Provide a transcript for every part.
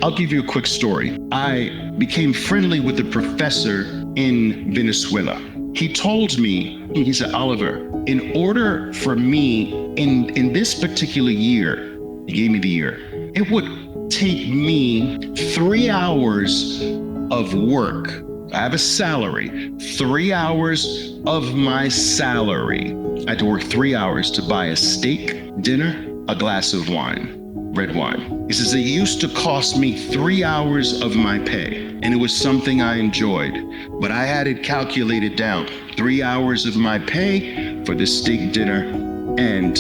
I'll give you a quick story. I became friendly with a professor in Venezuela. He told me, he said, Oliver, in order for me in this particular year, he gave me the year, it would take me 3 hours of work. I have a salary, 3 hours of my salary. I had to work 3 hours to buy a steak, dinner, a glass of wine, red wine. He says, it used to cost me 3 hours of my pay, and it was something I enjoyed, but I had it calculated down. 3 hours of my pay for the steak dinner and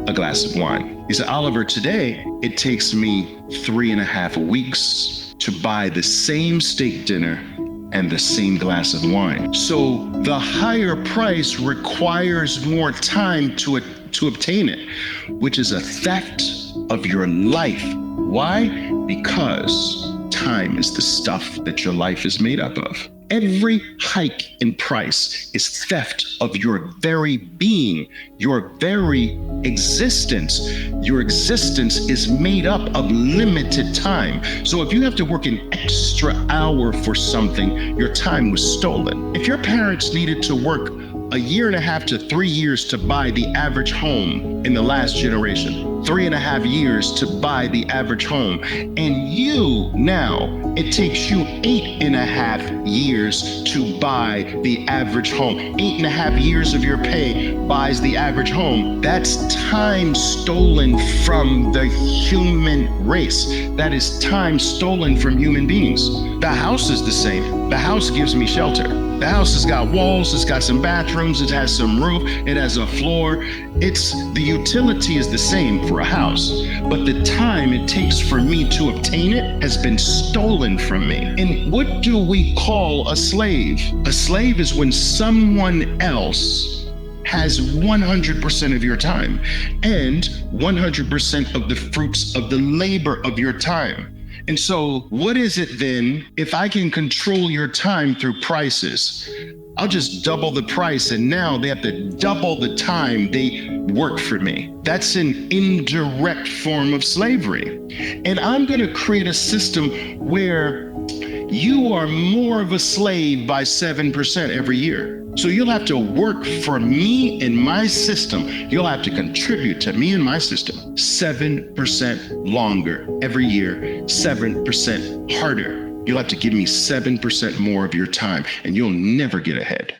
a glass of wine. He said, Oliver, today it takes me 3.5 weeks to buy the same steak dinner and the same glass of wine. So the higher price requires more time to obtain it, which is a theft of your life. Why? Because time is the stuff that your life is made up of. Every hike in price is theft of your very being, your very existence. Your existence is made up of limited time. So if you have to work an extra hour for something, your time was stolen. If your parents needed to work 1.5 to 3 years to buy the average home in the last generation, 3.5 years to buy the average home, and you now, it takes you 8.5 years to buy the average home. 8.5 years of your pay buys the average home. That's time stolen from the human race. That is time stolen from human beings. The house is the same. The house gives me shelter. The house has got walls, it's got some bathrooms, it has some roof, it has a floor. The utility is the same for a house, but the time it takes for me to obtain it has been stolen from me. And what do we call a slave? A slave is when someone else has 100% of your time and 100% of the fruits of the labor of your time. And so what is it then if I can control your time through prices? I'll just double the price, and now they have to double the time they work for me. That's an indirect form of slavery. And I'm going to create a system where you are more of a slave by 7% every year. So you'll have to work for me and my system. You'll have to contribute to me and my system 7% longer every year, 7% harder. You'll have to give me 7% more of your time, and you'll never get ahead.